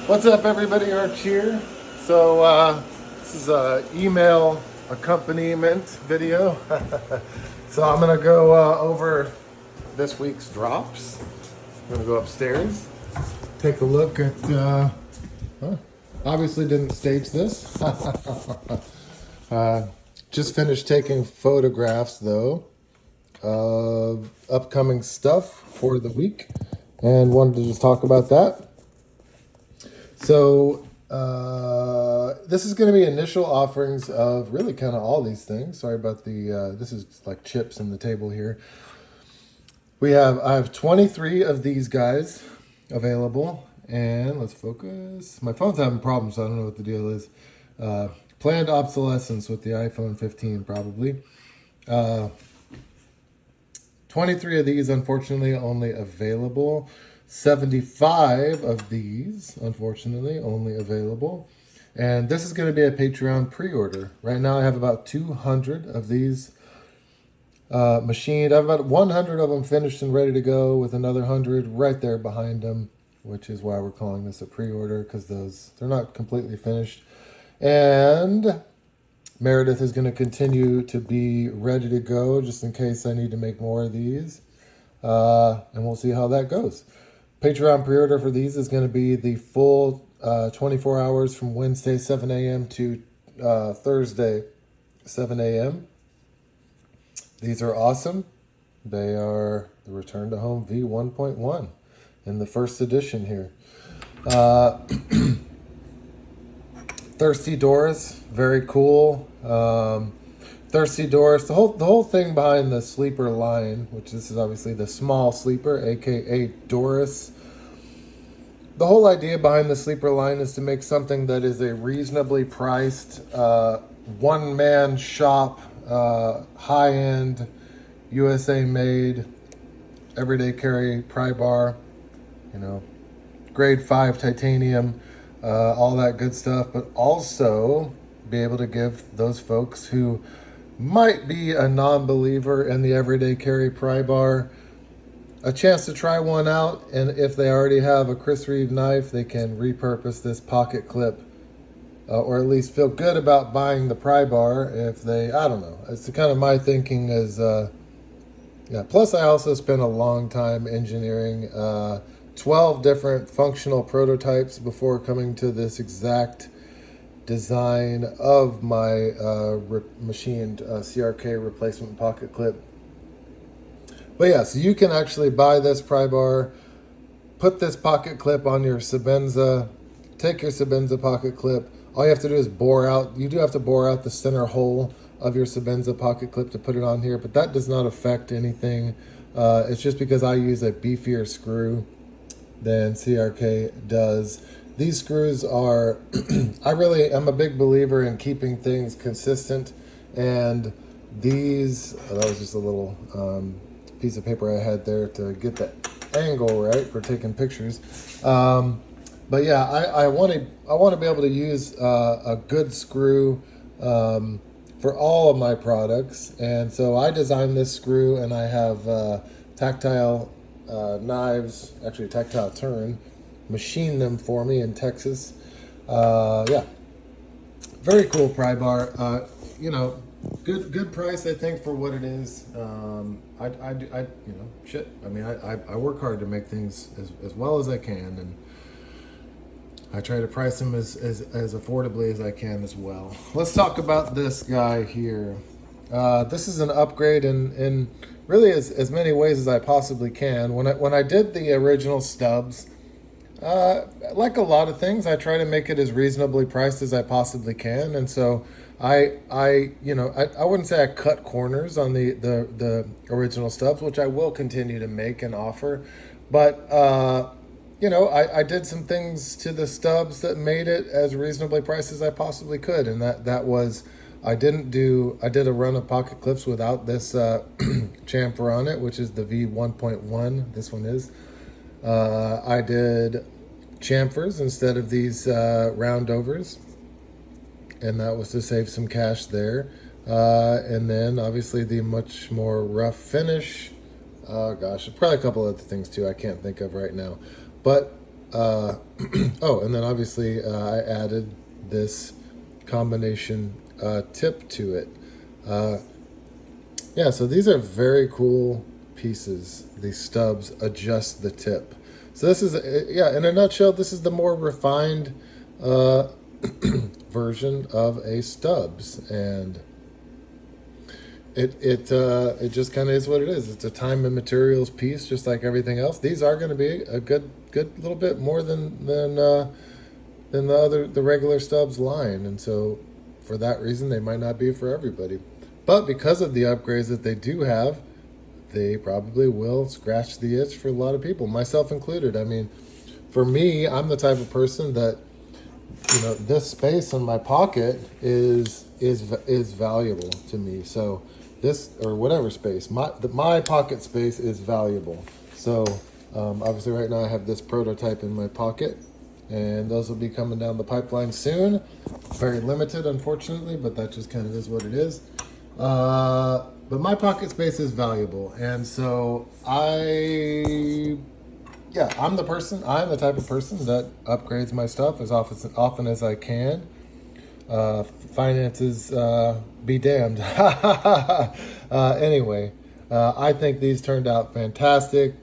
What's up, everybody? Arch here. So this is a email accompaniment video. So I'm gonna go over this week's drops. I'm gonna go upstairs, take a look at. Obviously, didn't stage this. Just finished taking photographs though of upcoming stuff for the week, and wanted to just talk about that. So this is going to be initial offerings of really kind of all these things. Sorry about the, this is like chips in the table here. I have 23 of these guys available, and let's focus. My phone's having problems, so I don't know what the deal is. Planned obsolescence with the iPhone 15 probably. 23 of these, unfortunately, only available. 75 of these, unfortunately, only available. And this is going to be a Patreon pre-order. Right now I have about 200 of these machined. I have about 100 of them finished and ready to go, with another 100 right there behind them, which is why we're calling this a pre-order, because they're not completely finished. And Meredith is going to continue to be ready to go just in case I need to make more of these. And we'll see how that goes. Patreon pre-order for these is going to be the full 24 hours from Wednesday 7 a.m. to Thursday 7 a.m. These are awesome. They are the Return to Home V1.1 in the first edition here. Thirsty Doors, very cool. Thirsty Doors, the whole thing behind the sleeper line, which this is obviously the small sleeper, aka Doris. The whole idea behind the sleeper line is to make something that is a reasonably priced, one-man shop, high-end, USA-made, everyday carry pry bar, grade 5 titanium, all that good stuff, but also be able to give those folks who might be a non-believer in the everyday carry pry bar a chance to try one out. And if they already have a Chris Reeve knife, they can repurpose this pocket clip, or at least feel good about buying the pry bar if they, I don't know. It's kind of my thinking is, plus I also spent a long time engineering 12 different functional prototypes before coming to this exact design of my machined CRK replacement pocket clip. But yeah, so you can actually buy this pry bar, put this pocket clip on your Sebenza, take your Sebenza pocket clip. All you have to do is you do have to bore out the center hole of your Sebenza pocket clip to put it on here, but that does not affect anything. It's just because I use a beefier screw than CRK does. These screws are, I really am a big believer in keeping things consistent, and these, that was just a little piece of paper I had there to get the angle right for taking pictures. But yeah, I want to be able to use a good screw for all of my products, and so I designed this screw, and I have tactile knives, actually tactile turn, machine them for me in Texas. Yeah, very cool pry bar. Good price, I think, for what it is. Shit. I mean, I work hard to make things as well as I can, and I try to price them as affordably as I can as well. Let's talk about this guy here. This is an upgrade in really as many ways as I possibly can. When I did the original stubs, like a lot of things, I try to make it as reasonably priced as I possibly can, and so I wouldn't say I cut corners on the original stubs, which I will continue to make and offer, but I did some things to the stubs that made it as reasonably priced as I possibly could, and that was I did a run of pocket clips without this chamfer on it, which is the V1.1. This one is. I did chamfers instead of these roundovers, and that was to save some cash there. And then obviously the much more rough finish. Oh gosh, probably a couple other things too I can't think of right now. But Oh, and then obviously I added this combination tip to it. Uh, yeah, so these are very cool pieces. These stubs adjust the tip. So this is, yeah, in a nutshell, this is the more refined uh, version of a stubs, and it just kind of is what it is. It's a time and materials piece, just like everything else. These are going to be a good little bit more than the regular stubs line, and so for that reason, they might not be for everybody. But because of the upgrades that they do have, they probably will scratch the itch for a lot of people, myself included. I mean, for me, I'm the type of person that, this space in my pocket is valuable to me. So this, or whatever space, my pocket space is valuable. So obviously right now I have this prototype in my pocket, and those will be coming down the pipeline soon. Very limited, unfortunately, but that just kind of is what it is. But my pocket space is valuable, and so I'm the type of person that upgrades my stuff as often as I can. Finances be damned. Anyway, I think these turned out fantastic.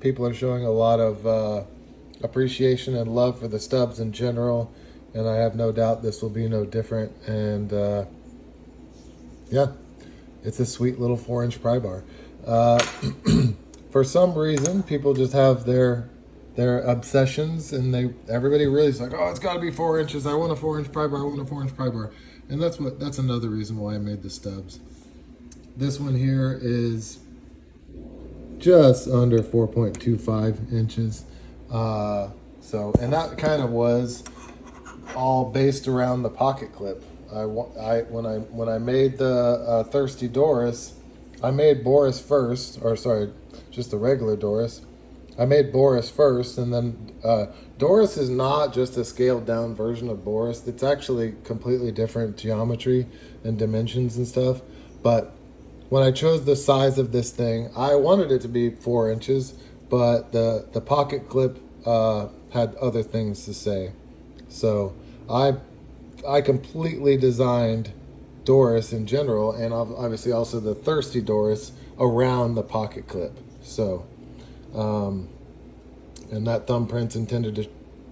People are showing a lot of appreciation and love for the stubs in general, and I have no doubt this will be no different. And yeah, it's a sweet little 4-inch pry bar. For some reason, people just have their obsessions, and everybody really is like, oh, it's got to be 4 inches. I want a 4-inch pry bar. I want a 4-inch pry bar, and that's another reason why I made the stubs. This one here is just under 4.25 inches. And that kind of was all based around the pocket clip. When I made the Thirsty Doris, I made Boris first, or sorry, just the regular Doris. I made Boris first, and then Doris is not just a scaled down version of Boris. It's actually completely different geometry and dimensions and stuff. But when I chose the size of this thing, I wanted it to be 4 inches, but the pocket clip had other things to say. So I completely designed Doris in general, and obviously also the Thirsty Doris around the pocket clip. So, and that thumbprint's intended to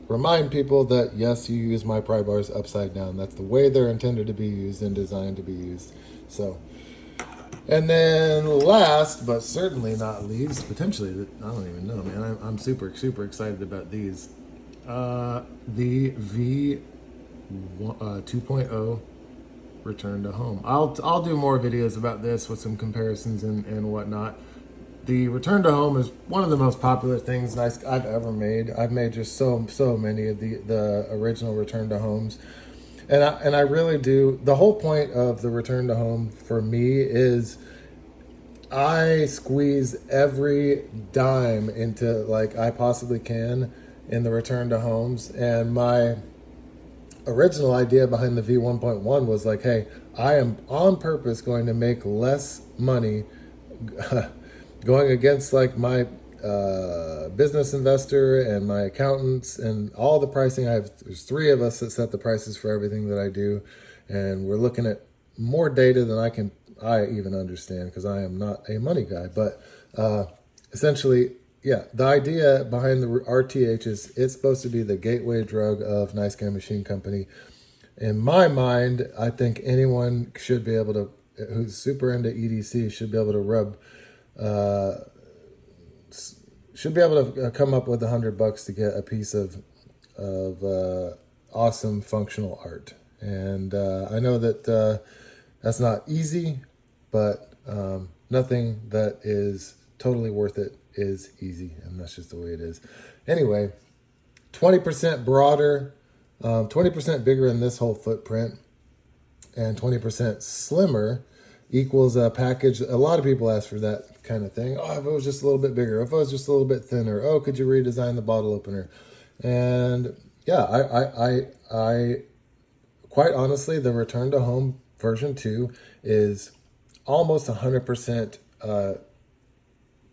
remind people that yes, you use my pry bars upside down. That's the way they're intended to be used and designed to be used. So, and then last but certainly not least, potentially, I don't even know, man. I'm super excited about these. The V 2.0 Return to Home. I'll do more videos about this with some comparisons and whatnot. The Return to Home is one of the most popular things I've ever made. I've made just so many of the original Return to Homes, and I really do. The whole point of the Return to Home for me is I squeeze every dime into like I possibly can in the Return to Homes, and my original idea behind the V1.1 was like, hey, I am on purpose going to make less money going against like my business investor and my accountants and all the pricing. There's 3 of us that set the prices for everything that I do, and we're looking at more data than I even understand, because I am not a money guy. But essentially, yeah, the idea behind the RTH is it's supposed to be the gateway drug of Nice Guy Machine Company. In my mind, I think anyone should be able to, who's super into EDC, should be able to come up with $100 to get a piece of awesome functional art. And I know that that's not easy, but nothing that is totally worth it is easy, and that's just the way it is. Anyway, 20% broader, 20% bigger in this whole footprint, and 20% slimmer equals a package. A lot of people ask for that kind of thing. Oh, if it was just a little bit bigger, if it was just a little bit thinner, oh, could you redesign the bottle opener? And yeah, I quite honestly, the Return to Home version 2 is almost 100%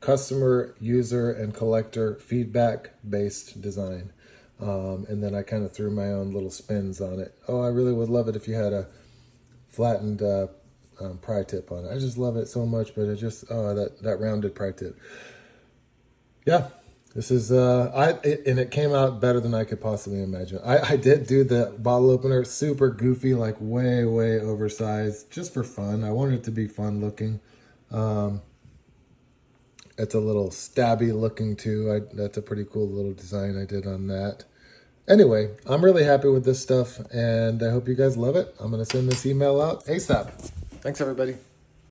customer, user, and collector feedback based design. And then I kind of threw my own little spins on it. Oh, I really would love it if you had a flattened pry tip on it. I just love it so much, but it just, oh, that rounded pry tip. Yeah, this is, and it came out better than I could possibly imagine. I did do the bottle opener, super goofy, like way, way oversized, just for fun. I wanted it to be fun looking. It's a little stabby looking too. That's a pretty cool little design I did on that. Anyway, I'm really happy with this stuff, and I hope you guys love it. I'm going to send this email out ASAP. Thanks, everybody.